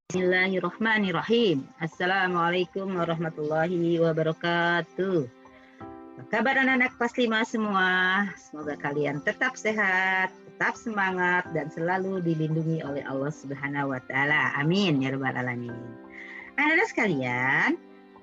Bismillahirrahmanirrahim. Assalamualaikum warahmatullahi wabarakatuh. Apa kabar anak-anak kelas 5 semua? Semoga kalian tetap sehat, tetap semangat, dan selalu dilindungi oleh Allah Subhanahu wa Ta'ala. Amin ya Rabbal Alamin. Anak-anak sekalian,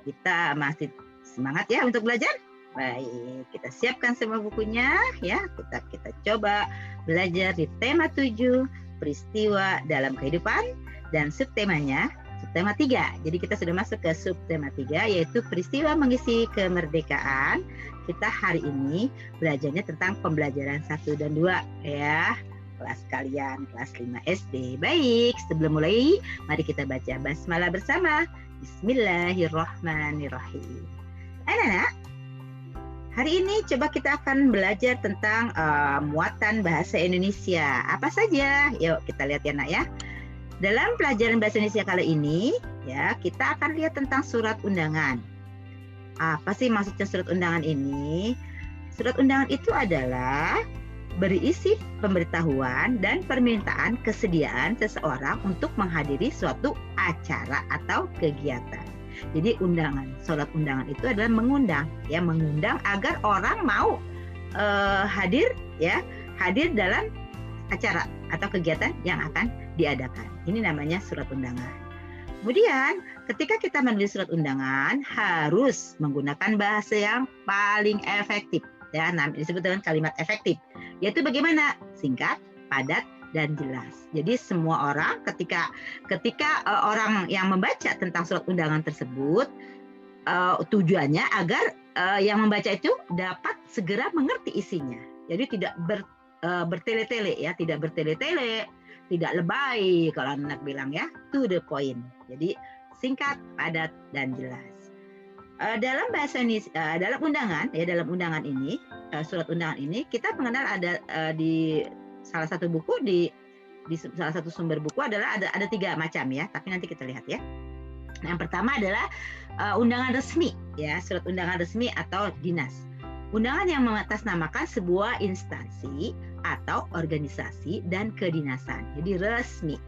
kita masih semangat ya untuk belajar? Baik, kita siapkan semua bukunya ya. Kita coba belajar di tema 7, peristiwa dalam kehidupan, dan subtemanya subtema 3. Jadi kita sudah masuk ke subtema 3, yaitu peristiwa mengisi kemerdekaan. Kita hari ini belajarnya tentang pembelajaran 1 dan 2 ya, kelas kalian kelas 5 SD. Baik, sebelum mulai mari kita baca basmalah bersama. Bismillahirrahmanirrahim. Anak-anak, hari ini coba kita akan belajar tentang muatan bahasa Indonesia. Apa saja? Yuk kita lihat ya nak ya. Dalam pelajaran bahasa Indonesia kali ini, ya kita akan lihat tentang surat undangan. Apa sih maksudnya surat undangan ini? Surat undangan itu adalah berisi pemberitahuan dan permintaan kesediaan seseorang untuk menghadiri suatu acara atau kegiatan. Jadi surat undangan itu adalah mengundang agar orang mau hadir dalam acara atau kegiatan yang akan diadakan. Ini namanya surat undangan. Kemudian ketika kita menulis surat undangan harus menggunakan bahasa yang paling efektif ya, disebut dengan kalimat efektif, yaitu bagaimana? Singkat, padat, dan jelas. Jadi semua orang ketika orang yang membaca tentang surat undangan tersebut, tujuannya agar yang membaca itu dapat segera mengerti isinya. Jadi tidak bertele-tele ya, tidak bertele-tele, tidak lebay kalau anak bilang ya, to the point. Jadi singkat, padat, dan jelas. Dalam bahasa Indonesia, dalam undangan ini, surat undangan ini kita mengenal ada di salah satu buku di salah satu sumber buku adalah ada 3 macam ya, tapi nanti kita lihat ya. Yang pertama adalah undangan resmi ya, surat undangan resmi atau dinas. Undangan yang mengatasnamakan sebuah instansi atau organisasi dan kedinasan. Jadi resmi.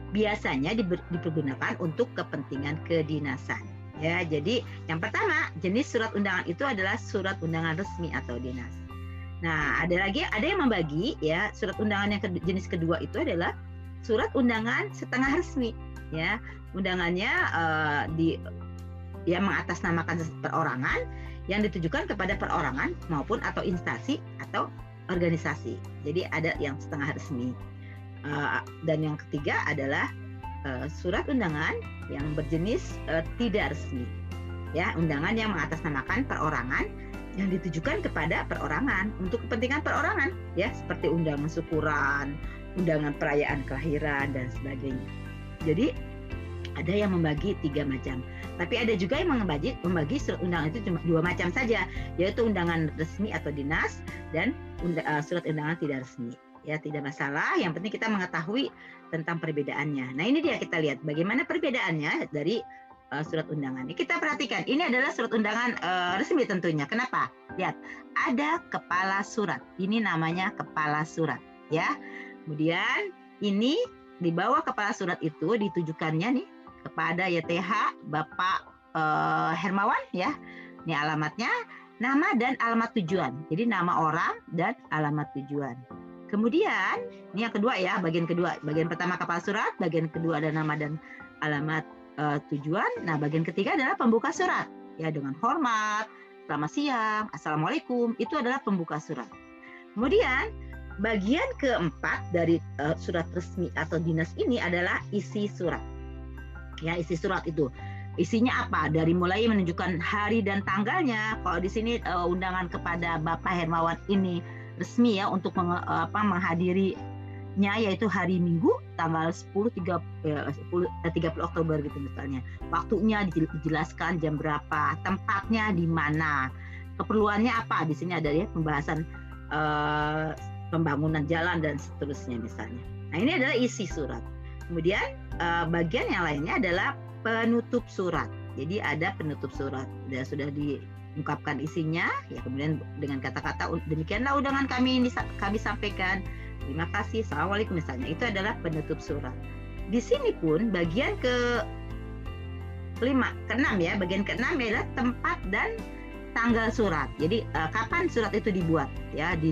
Biasanya dipergunakan untuk kepentingan kedinasan. Ya, jadi yang pertama, jenis surat undangan itu adalah surat undangan resmi atau dinas. Nah, ada yang membagi ya, surat undangan yang jenis kedua itu adalah surat undangan setengah resmi. Ya, undangannya mengatasnamakan perorangan yang ditujukan kepada perorangan maupun atau instansi atau organisasi. Jadi ada yang setengah resmi. Dan yang ketiga adalah surat undangan yang berjenis tidak resmi. Ya, undangan yang mengatasnamakan perorangan yang ditujukan kepada perorangan untuk kepentingan perorangan, ya, seperti undangan syukuran, undangan perayaan kelahiran dan sebagainya. Jadi ada yang membagi 3 macam. Tapi ada juga yang membagi surat undangan itu cuma 2 macam saja, yaitu undangan resmi atau dinas dan surat undangan tidak resmi. Ya, tidak masalah, yang penting kita mengetahui tentang perbedaannya. Nah, ini dia, kita lihat bagaimana perbedaannya dari surat undangan. Kita perhatikan, ini adalah surat undangan resmi tentunya. Kenapa? Lihat, ada kepala surat. Ini namanya kepala surat, ya. Kemudian ini di bawah kepala surat itu ditujukannya nih kepada YTH Bapak Hermawan ya. Ini alamatnya, nama dan alamat tujuan. Jadi nama orang dan alamat tujuan. Kemudian ini yang kedua ya, bagian kedua. Bagian pertama kepala surat, bagian kedua ada nama dan alamat tujuan. Nah, bagian ketiga adalah pembuka surat. Ya, dengan hormat, selamat siang, assalamualaikum, itu adalah pembuka surat. Kemudian bagian keempat dari surat resmi atau dinas ini adalah isi surat. Ya, isi surat itu isinya apa? Dari mulai menunjukkan hari dan tanggalnya. Kalau di sini undangan kepada Bapak Hermawan ini resmi ya untuk menghadirinya, yaitu hari Minggu tanggal 30 Oktober gitu misalnya. Waktunya dijelaskan jam berapa, tempatnya di mana, keperluannya apa. Di sini ada ya pembahasan pembangunan jalan dan seterusnya misalnya. Nah, ini adalah isi surat. Kemudian bagian yang lainnya adalah penutup surat. Jadi ada penutup surat. Sudah diungkapkan isinya, ya kemudian dengan kata-kata demikianlah undangan kami sampaikan. Terima kasih, assalamualaikum misalnya. Itu adalah penutup surat. di sini pun bagian keenam ya, bagian keenam adalah tempat dan tanggal surat. Jadi kapan surat itu dibuat ya di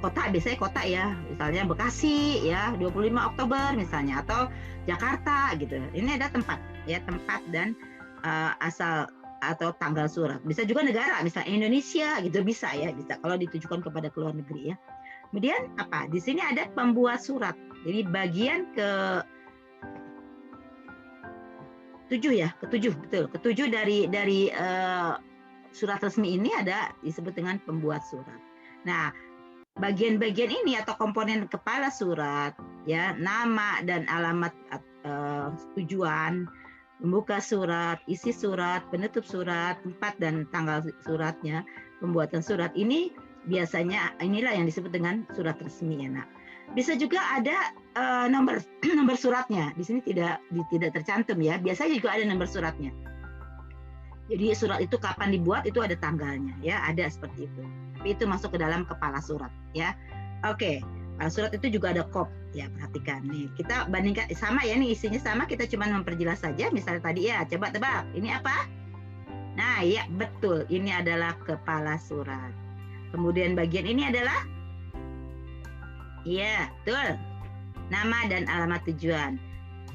kota, biasanya kota ya, misalnya Bekasi ya 25 Oktober misalnya, atau Jakarta gitu. Ini ada tempat ya, tempat dan asal atau tanggal surat. Bisa juga negara, misalnya Indonesia gitu, bisa ya, bisa kalau ditujukan kepada ke luar negeri ya. Kemudian apa? Di sini ada pembuat surat. Jadi bagian ketujuh ya, ketujuh betul. Ketujuh dari surat resmi ini ada disebut dengan pembuat surat. Nah, bagian-bagian ini atau komponen kepala surat ya, nama dan alamat tujuan, membuka surat, isi surat, penutup surat, tempat dan tanggal suratnya, pembuatan surat ini biasanya inilah yang disebut dengan surat resmi ya nak. Bisa juga ada nomor suratnya. Di sini tidak tercantum ya. Biasanya juga ada nomor suratnya. Jadi surat itu kapan dibuat itu ada tanggalnya ya, ada seperti itu. Tapi itu masuk ke dalam kepala surat ya. Oke. Surat itu juga ada kop ya, perhatikan nih, kita bandingkan sama ya, nih isinya sama, kita cuma memperjelas saja. Misalnya tadi ya, coba tebak ini apa? Nah ya betul, ini adalah kepala surat. Kemudian bagian ini adalah iya betul, nama dan alamat tujuan.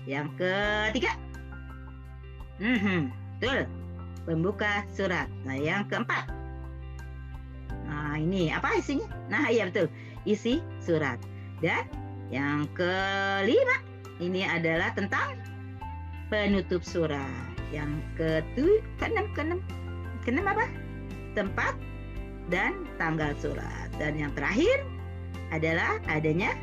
Yang ketiga betul, pembuka surat. Nah yang keempat, nah ini apa isinya? Nah iya betul, isi surat. Dan yang kelima ini adalah tentang penutup surat. Yang keenam apa? Tempat dan tanggal surat. Dan yang terakhir adalah adanya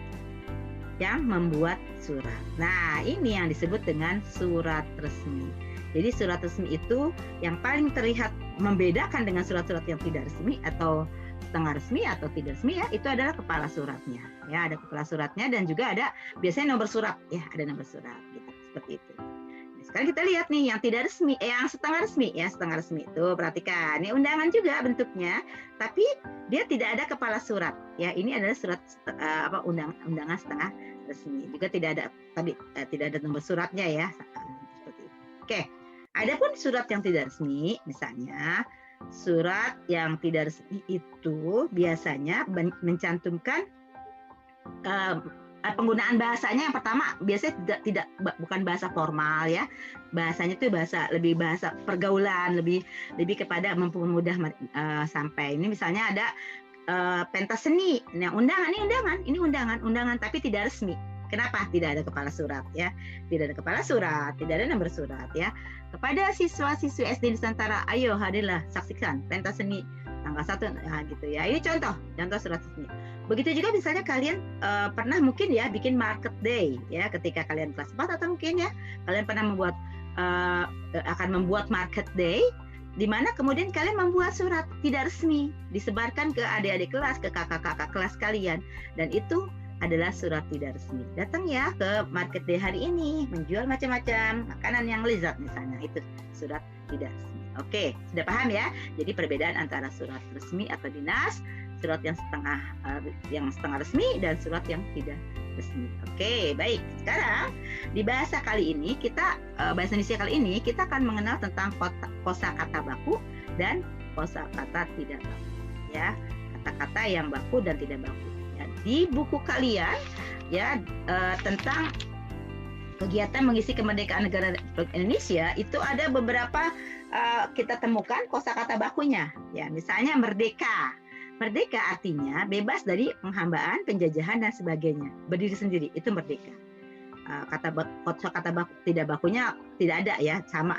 yang membuat surat. Nah ini yang disebut dengan surat resmi. Jadi surat resmi itu yang paling terlihat membedakan dengan surat-surat yang tidak resmi atau setengah resmi atau tidak resmi ya, itu adalah kepala suratnya ya, ada kepala suratnya dan juga ada biasanya nomor surat ya, ada nomor surat gitu, seperti itu. Nah, sekarang kita lihat nih yang tidak resmi, yang setengah resmi ya, setengah resmi itu perhatikan, ini undangan juga bentuknya, tapi dia tidak ada kepala surat ya, ini adalah surat undangan setengah resmi, juga tidak ada tadi tidak ada nomor suratnya ya, seperti itu. Oke, adapun surat yang tidak resmi, misalnya surat yang tidak resmi itu biasanya mencantumkan penggunaan bahasanya. Yang pertama biasanya tidak bukan bahasa formal ya, bahasanya itu lebih bahasa pergaulan, lebih kepada mempermudah sampai. Ini misalnya ada pentas seni, nah ini undangan tapi tidak resmi. Kenapa? Tidak ada kepala surat ya, tidak ada kepala surat, tidak ada nomor surat ya. Kepada siswa-siswi SD Nusantara, ayo hadirlah saksikan pentas seni tanggal 1 nah, gitu ya. Ini contoh surat resmi. Begitu juga misalnya kalian pernah mungkin ya bikin market day ya, ketika kalian kelas 4 atau mungkin ya kalian pernah akan membuat market day, di mana kemudian kalian membuat surat tidak resmi disebarkan ke adik-adik kelas, ke kakak-kakak kelas kalian, dan itu adalah surat tidak resmi. Datang ya ke market day hari ini, menjual macam-macam makanan yang lezat misalnya, itu surat tidak resmi. Oke, sudah paham ya? Jadi perbedaan antara surat resmi atau dinas, surat yang setengah resmi, dan surat yang tidak resmi. Oke, baik. Sekarang di bahasa kali ini bahasa Indonesia kali ini kita akan mengenal tentang kosakata baku dan kosakata tidak baku. Ya, kata-kata yang baku dan tidak baku. Di buku kalian ya tentang kegiatan mengisi kemerdekaan negara Republik Indonesia itu ada beberapa kita temukan kosakata bakunya ya, misalnya merdeka. Merdeka artinya bebas dari penghambaan, penjajahan dan sebagainya, berdiri sendiri, itu merdeka. Kosakata baku tidak bakunya tidak ada ya, sama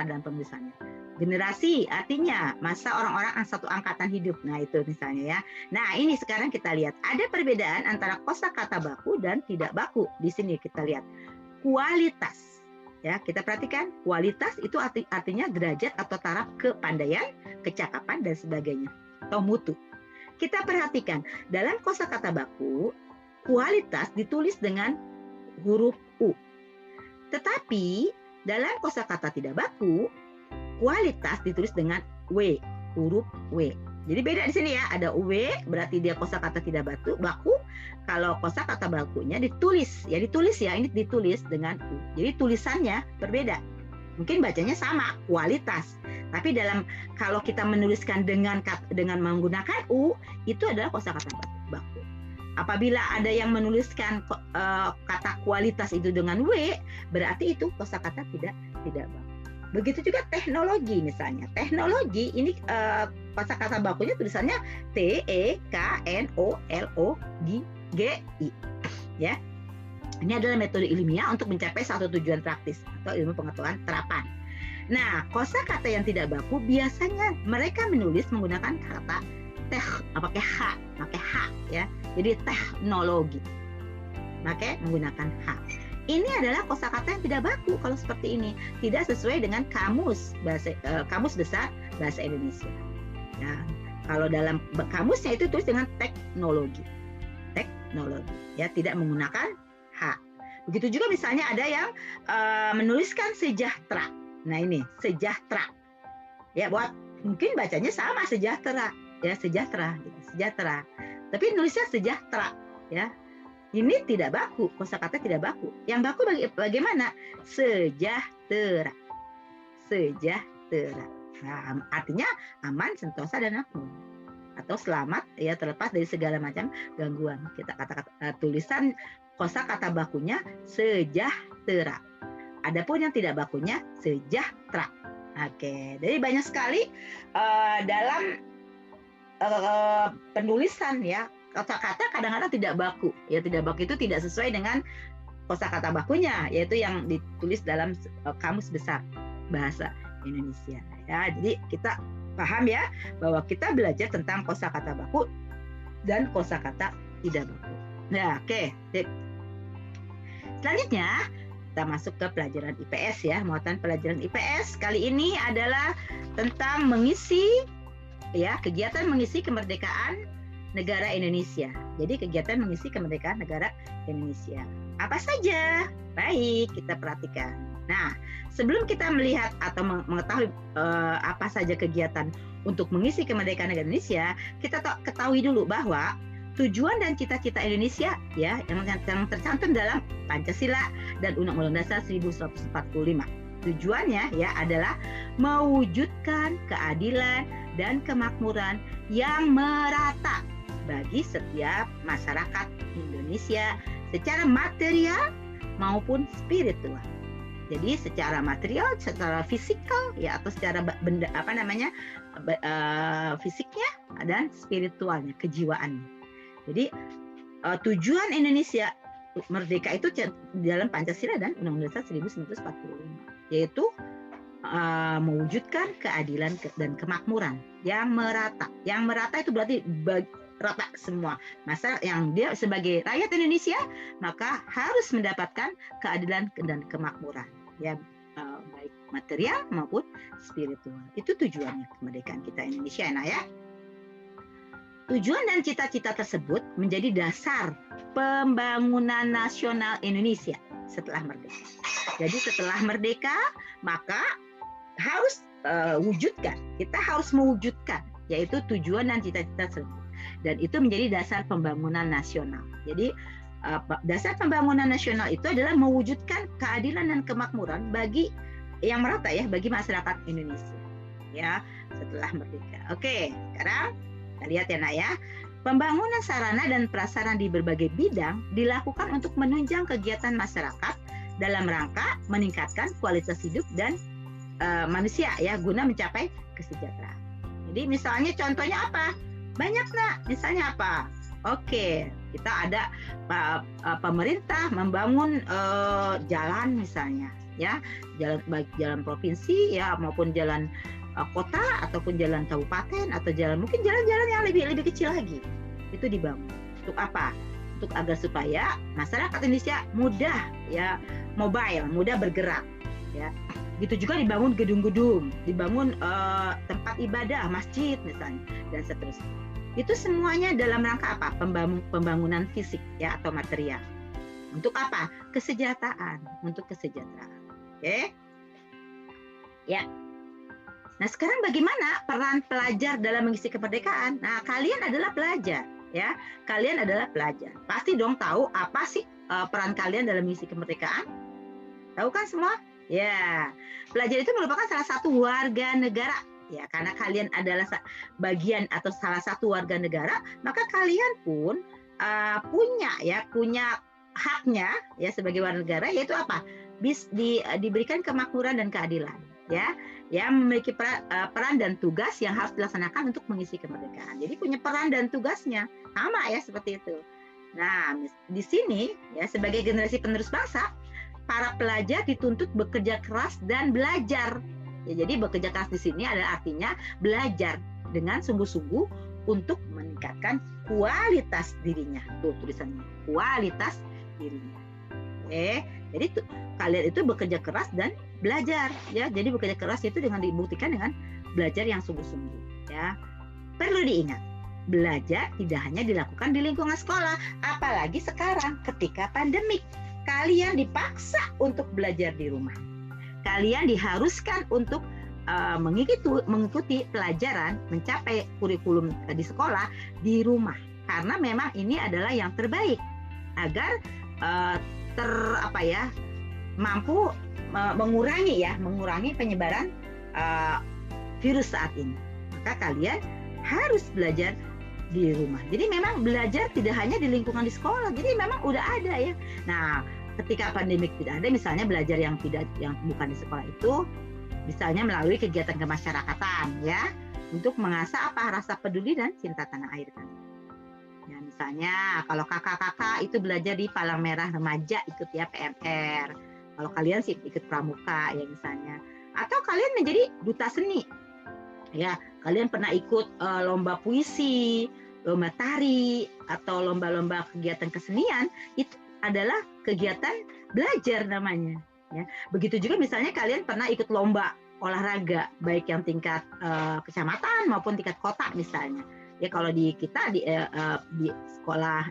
dalam penulisannya. Generasi artinya masa orang-orang satu angkatan hidup. Nah itu misalnya ya. Nah ini sekarang kita lihat ada perbedaan antara kosakata baku dan tidak baku. Di sini kita lihat kualitas. Ya kita perhatikan kualitas itu artinya derajat atau taraf kepandaian, kecakapan dan sebagainya atau mutu. Kita perhatikan dalam kosakata baku kualitas ditulis dengan huruf U. Tetapi dalam kosakata tidak baku kualitas ditulis dengan W, huruf W. Jadi beda di sini ya, ada W berarti dia kosakata tidak baku, kalau kosakata bakunya ditulis ya, ini ditulis dengan U. Jadi tulisannya berbeda. Mungkin bacanya sama, kualitas. Tapi kalau kita menuliskan dengan menggunakan U, itu adalah kosakata baku. Apabila ada yang menuliskan kata kualitas itu dengan W, berarti itu kosakata tidak baku. Begitu juga teknologi misalnya. Teknologi ini kosakata bakunya tulisannya TEKNOLOGI ya. Ini adalah metode ilmiah untuk mencapai satu tujuan praktis atau ilmu pengetahuan terapan. Nah, kosakata yang tidak baku biasanya mereka menulis menggunakan kata pakai H ya. Jadi teknologi. Menggunakan H. Ini adalah kosakata yang tidak baku kalau seperti ini, tidak sesuai dengan kamus besar bahasa Indonesia. Nah, kalau dalam kamusnya itu tulis dengan teknologi, ya, tidak menggunakan H. Begitu juga misalnya ada yang menuliskan sejahtera. Nah ini sejahtera, ya, mungkin bacanya sama sejahtera, ya sejahtera. Tapi nulisnya sejahtera, ya. Ini tidak baku, kosakata tidak baku. Yang baku bagaimana? Sejahtera. Nah, artinya aman, sentosa, dan makmur. Atau selamat, ya, terlepas dari segala macam gangguan. Kita tulisan kosakata bakunya sejahtera. Adapun yang tidak bakunya sejahtera. Oke, jadi banyak sekali dalam penulisan, ya. Kosakata kadang-kadang tidak baku. Ya, tidak baku itu tidak sesuai dengan kosakata bakunya, yaitu yang ditulis dalam kamus besar bahasa Indonesia. Ya, jadi kita paham ya bahwa kita belajar tentang kosakata baku dan kosakata tidak baku. Nah, oke. Selanjutnya kita masuk ke pelajaran IPS ya. Muatan pelajaran IPS kali ini adalah tentang mengisi, ya, kegiatan mengisi kemerdekaan negara Indonesia. Jadi kegiatan mengisi kemerdekaan negara Indonesia. Apa saja? Baik, kita perhatikan. Nah, sebelum kita melihat atau mengetahui apa saja kegiatan untuk mengisi kemerdekaan negara Indonesia, kita ketahui dulu bahwa tujuan dan cita-cita Indonesia, ya, yang tercantum dalam Pancasila dan Undang-Undang Dasar 1945. Tujuannya, ya, adalah mewujudkan keadilan dan kemakmuran yang merata bagi setiap masyarakat Indonesia secara material maupun spiritual. Jadi secara material, secara fisikal, ya, atau secara benda fisiknya dan spiritualnya, kejiwaannya. Jadi tujuan Indonesia merdeka itu dalam Pancasila dan Undang-Undang Dasar 1945, yaitu mewujudkan keadilan dan kemakmuran yang merata. Yang merata itu berarti rata semua masyarakat yang dia sebagai rakyat Indonesia, maka harus mendapatkan keadilan dan kemakmuran, ya, baik material maupun spiritual. Itu tujuannya kemerdekaan kita Indonesia, ya. Tujuan dan cita-cita tersebut menjadi dasar pembangunan nasional Indonesia setelah merdeka. Jadi setelah merdeka maka harus kita harus mewujudkan, yaitu tujuan dan cita-cita tersebut. Dan itu menjadi dasar pembangunan nasional. Jadi dasar pembangunan nasional itu adalah mewujudkan keadilan dan kemakmuran bagi yang merata, ya, bagi masyarakat Indonesia, ya, setelah merdeka. Oke, sekarang kita lihat, ya, Nak, ya. Pembangunan sarana dan prasarana di berbagai bidang dilakukan untuk menunjang kegiatan masyarakat dalam rangka meningkatkan kualitas hidup dan manusia, ya, guna mencapai kesejahteraan. Jadi misalnya contohnya apa? Banyak, Nak. Misalnya apa? Oke, kita ada pemerintah membangun jalan misalnya, ya, baik jalan provinsi, ya, maupun jalan kota ataupun jalan kabupaten atau mungkin jalan-jalan yang lebih kecil lagi. Itu dibangun. Untuk apa? Untuk agar supaya masyarakat Indonesia mudah, ya, mobile, mudah bergerak, ya. Gitu juga dibangun gedung-gedung, dibangun tempat ibadah, masjid misalnya, dan seterusnya. Itu semuanya dalam rangka apa? Pembangunan fisik, ya, atau material. Untuk apa? Kesejahteraan, untuk kesejahteraan. Oke? Ya. Nah, sekarang bagaimana peran pelajar dalam mengisi kemerdekaan? Nah, kalian adalah pelajar. ya. Kalian adalah pelajar. Pasti dong tahu apa sih peran kalian dalam misi kemerdekaan? Tahu kan semua? Ya, pelajar itu merupakan salah satu warga negara. Ya, karena kalian adalah bagian atau salah satu warga negara, maka kalian pun punya haknya ya sebagai warga negara, yaitu apa? Diberikan kemakmuran dan keadilan, ya, memiliki peran dan tugas yang harus dilaksanakan untuk mengisi kemerdekaan. Jadi punya peran dan tugasnya sama ya seperti itu. Nah, di sini ya sebagai generasi penerus bangsa, para pelajar dituntut bekerja keras dan belajar. Ya, jadi bekerja keras di sini adalah artinya belajar dengan sungguh-sungguh untuk meningkatkan kualitas dirinya. Tuh tulisannya, kualitas dirinya. Jadi kalian itu bekerja keras dan belajar, ya. Jadi bekerja keras itu dengan dibuktikan dengan belajar yang sungguh-sungguh, ya. Perlu diingat, belajar tidak hanya dilakukan di lingkungan sekolah, apalagi sekarang ketika pandemik. Kalian dipaksa untuk belajar di rumah. Kalian diharuskan untuk mengikuti pelajaran, mencapai kurikulum di sekolah di rumah. Karena memang ini adalah yang terbaik agar mampu mengurangi penyebaran virus saat ini. Maka kalian harus belajar di rumah. Jadi memang belajar tidak hanya di lingkungan di sekolah. Jadi memang udah ada ya. Nah, ketika pandemik tidak ada, misalnya belajar yang bukan di sekolah itu, misalnya melalui kegiatan kemasyarakatan ya, untuk mengasah rasa peduli dan cinta tanah air kan. Ya, misalnya kalau kakak-kakak itu belajar di Palang Merah Remaja, ikut ya PMR. Kalau kalian sih ikut pramuka ya misalnya. Atau kalian menjadi duta seni. Ya, kalian pernah ikut lomba puisi, lomba tari, atau lomba-lomba kegiatan kesenian, itu adalah kegiatan belajar namanya. Ya. Begitu juga misalnya kalian pernah ikut lomba olahraga, baik yang tingkat kecamatan maupun tingkat kota misalnya. Ya kalau di kita di sekolah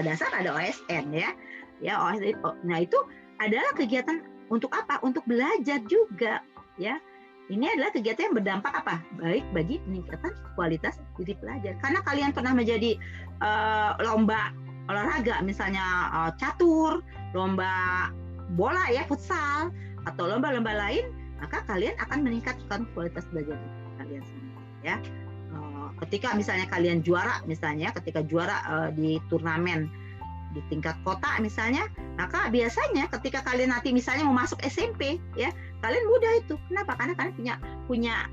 dasar ada OSN ya. Ya OSN. Nah itu adalah kegiatan untuk apa? Untuk belajar juga ya. Ini adalah kegiatan yang berdampak apa? Baik bagi peningkatan kualitas diri pelajar. Karena kalian pernah menjadi lomba olahraga, misalnya catur, lomba bola ya, futsal, atau lomba-lomba lain, maka kalian akan meningkatkan kualitas belajar kalian sendiri. Ya, ketika misalnya kalian juara, ketika juara di turnamen di tingkat kota misalnya, maka biasanya ketika kalian nanti misalnya mau masuk SMP ya, kalian mudah itu. Kenapa? Karena kalian punya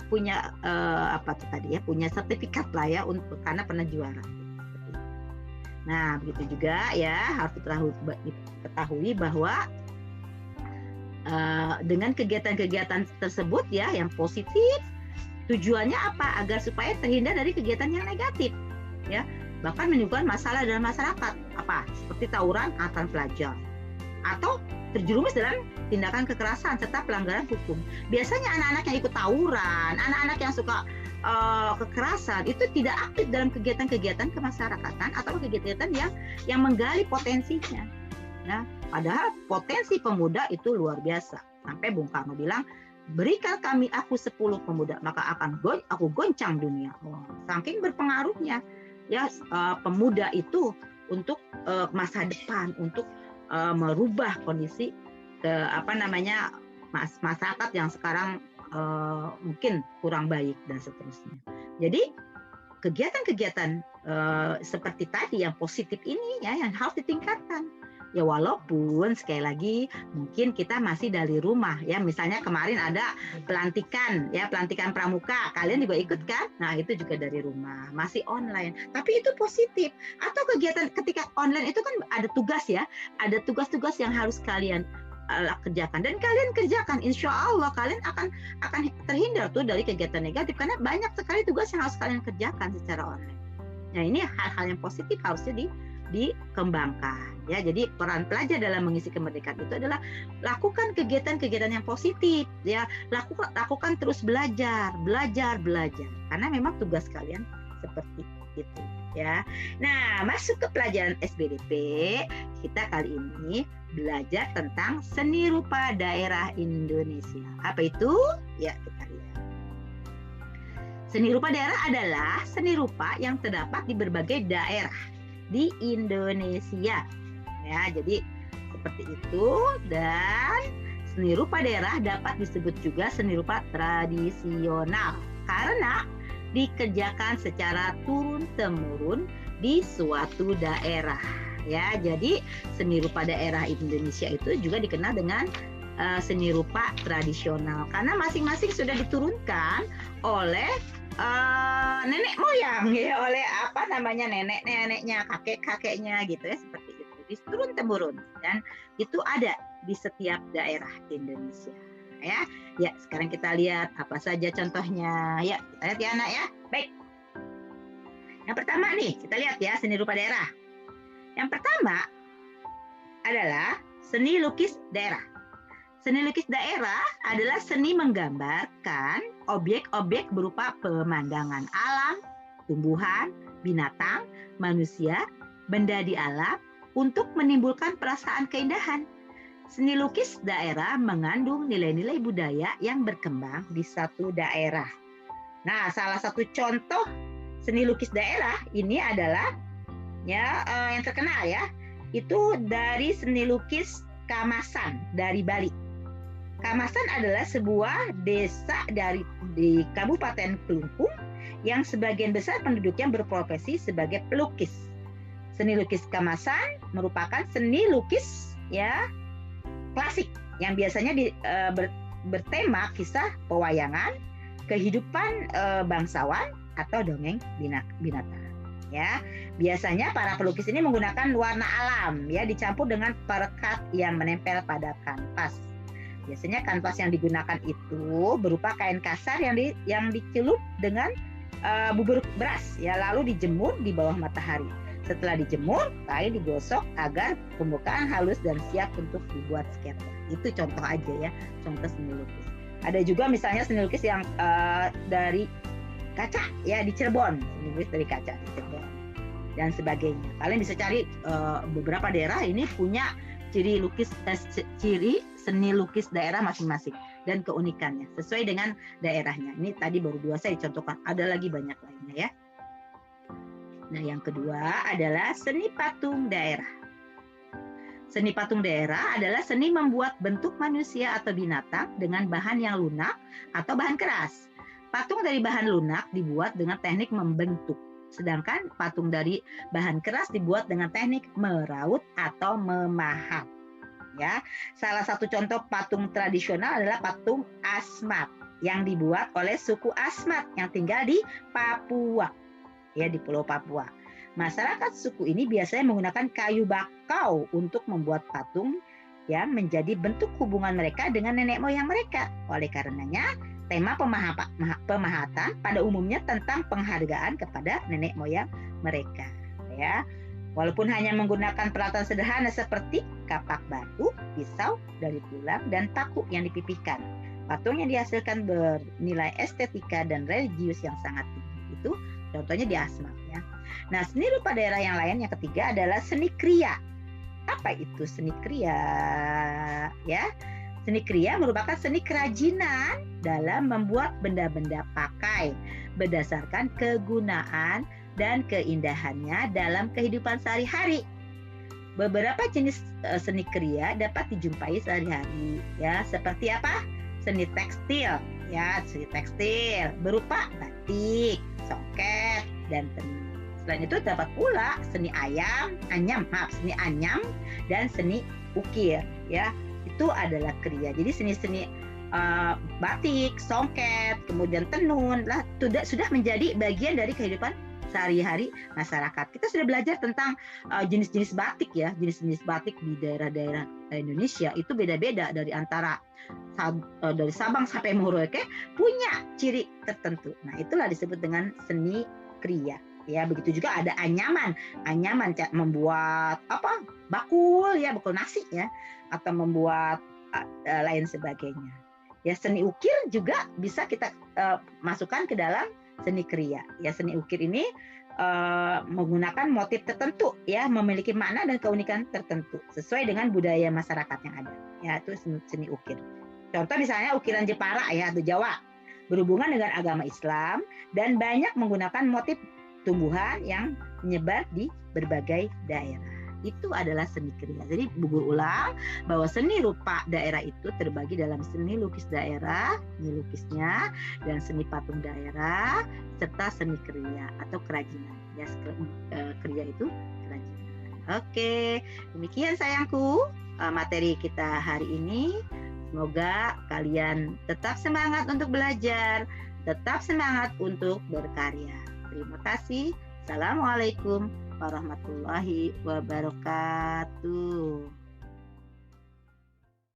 punya sertifikat lah ya karena pernah juara. Nah, begitu juga ya harus diketahui bahwa dengan kegiatan-kegiatan tersebut ya yang positif, tujuannya apa? Agar supaya terhindar dari kegiatan yang negatif ya. Bahkan menimbulkan masalah dalam masyarakat, seperti tawuran antar pelajar atau terjerumus dalam tindakan kekerasan serta pelanggaran hukum. Biasanya anak-anak yang ikut tawuran, anak-anak yang suka kekerasan itu tidak aktif dalam kegiatan-kegiatan kemasyarakatan atau kegiatan yang menggali potensinya. Nah, padahal potensi pemuda itu luar biasa. Sampai Bung Karno bilang, berikan aku 10 pemuda, maka aku goncang dunia. Saking berpengaruhnya ya pemuda itu untuk masa depan, untuk merubah kondisi masyarakat yang sekarang mungkin kurang baik dan seterusnya. Jadi kegiatan-kegiatan seperti tadi yang positif ini ya yang harus ditingkatkan. Ya walaupun sekali lagi mungkin kita masih dari rumah ya, misalnya kemarin ada pelantikan pramuka, kalian juga ikut kan? Nah itu juga dari rumah, masih online, tapi itu positif. Atau kegiatan ketika online itu kan ada tugas ya, ada tugas-tugas yang harus kalian kerjakan dan kalian kerjakan, insya Allah kalian akan terhindar tuh dari kegiatan negatif karena banyak sekali tugas yang harus kalian kerjakan secara online. Nah ini hal-hal yang positif harusnya dikembangkan ya. Jadi peran pelajar dalam mengisi kemerdekaan itu adalah lakukan kegiatan-kegiatan yang positif ya, lakukan terus belajar karena memang tugas kalian seperti itu ya. Nah, masuk ke pelajaran SBDP, kita kali ini belajar tentang seni rupa daerah Indonesia. Apa itu? Ya, kita lihat. Seni rupa daerah adalah seni rupa yang terdapat di berbagai daerah di Indonesia. Ya, jadi seperti itu. Dan seni rupa daerah dapat disebut juga seni rupa tradisional karena dikerjakan secara turun-temurun di suatu daerah. Ya, jadi seni rupa daerah Indonesia itu juga dikenal dengan seni rupa tradisional karena masing-masing sudah diturunkan oleh nenek moyang, ya, oleh nenek-neneknya, kakek-kakeknya gitu ya, seperti itu, turun temurun, dan itu ada di setiap daerah di Indonesia. Ya, sekarang kita lihat apa saja contohnya. Ya, kita lihat ya anak ya. Baik. Yang pertama nih, kita lihat ya seni rupa daerah. Yang pertama adalah seni lukis daerah. Seni lukis daerah adalah seni menggambarkan objek-objek berupa pemandangan alam, tumbuhan, binatang, manusia, benda di alam untuk menimbulkan perasaan keindahan. Seni lukis daerah mengandung nilai-nilai budaya yang berkembang di satu daerah. Nah, salah satu contoh seni lukis daerah ini adalah yang terkenal ya, itu dari seni lukis Kamasan dari Bali. Kamasan adalah sebuah desa di Kabupaten Kelungkung yang sebagian besar penduduknya berprofesi sebagai pelukis. Seni lukis Kamasan merupakan seni lukis ya klasik yang biasanya bertema kisah pewayangan, kehidupan bangsawan atau dongeng binatang. Ya, biasanya para pelukis ini menggunakan warna alam ya dicampur dengan perekat yang menempel pada kanvas. Biasanya kanvas yang digunakan itu berupa kain kasar yang dicelup dengan bubur beras ya, lalu dijemur di bawah matahari. Setelah dijemur, kain digosok agar permukaan halus dan siap untuk dibuat skater. Itu contoh aja ya, contoh seni lukis. Ada juga misalnya seni lukis yang dari kaca ya di Cirebon, seni lukis dari kaca di Cirebon dan sebagainya. Kalian bisa cari beberapa daerah ini punya ciri seni lukis daerah masing-masing dan keunikannya sesuai dengan daerahnya. Ini tadi baru 2 saya dicontohkan, ada lagi banyak lainnya ya. Nah, yang kedua adalah seni patung daerah. Seni patung daerah adalah seni membuat bentuk manusia atau binatang dengan bahan yang lunak atau bahan keras. Patung dari bahan lunak dibuat dengan teknik membentuk, sedangkan patung dari bahan keras dibuat dengan teknik meraut atau memahat. Ya, salah satu contoh patung tradisional adalah patung Asmat yang dibuat oleh suku Asmat yang tinggal di Papua, ya di Pulau Papua. Masyarakat suku ini biasanya menggunakan kayu bakau untuk membuat patung yang menjadi bentuk hubungan mereka dengan nenek moyang mereka. Oleh karenanya, tema pemahatan pada umumnya tentang penghargaan kepada nenek moyang mereka. Ya. Walaupun hanya menggunakan peralatan sederhana seperti kapak batu, pisau dari tulang, dan paku yang dipipihkan. Patung yang dihasilkan bernilai estetika dan religius yang sangat tinggi. Itu contohnya di Asmat. Ya. Nah, seni rupa daerah yang lain yang ketiga adalah seni kriya. Apa itu seni kriya? Ya, seni kriya merupakan seni kerajinan dalam membuat benda-benda pakai berdasarkan kegunaan dan keindahannya dalam kehidupan sehari-hari. Beberapa jenis seni kriya dapat dijumpai sehari-hari, ya, seperti apa? Seni tekstil, ya, seni tekstil berupa batik, songket, dan tenun. Selain itu dapat pula seni seni anyam dan seni ukir, ya. Itu adalah kriya. Jadi seni-seni batik, songket, kemudian tenun lah sudah menjadi bagian dari kehidupan sehari-hari masyarakat. Kita sudah belajar tentang jenis-jenis batik ya, jenis-jenis batik di daerah-daerah Indonesia itu beda-beda dari dari Sabang sampai Merauke punya ciri tertentu. Nah, itulah disebut dengan seni kriya. Ya, begitu juga ada anyaman membuat bakul ya, bakul nasi ya, atau membuat lain sebagainya. Ya, seni ukir juga bisa kita masukkan ke dalam seni kriya. Ya, seni ukir ini menggunakan motif tertentu ya, memiliki makna dan keunikan tertentu sesuai dengan budaya masyarakat yang ada. Ya, itu seni ukir. Contoh misalnya ukiran Jepara ya, atau Jawa. berhubungan dengan agama Islam dan banyak menggunakan motif tumbuhan yang menyebar di berbagai daerah. Itu adalah seni kriya. Jadi Bu Guru ulang bahwa seni rupa daerah itu terbagi dalam seni lukis daerah, seni lukisnya, dan seni patung daerah, serta seni kriya atau kerajinan. Ya, kriya itu kerajinan. Oke, demikian sayangku materi kita hari ini. Semoga kalian tetap semangat untuk belajar, tetap semangat untuk berkarya. Terima kasih. Assalamualaikum warahmatullahi wabarakatuh.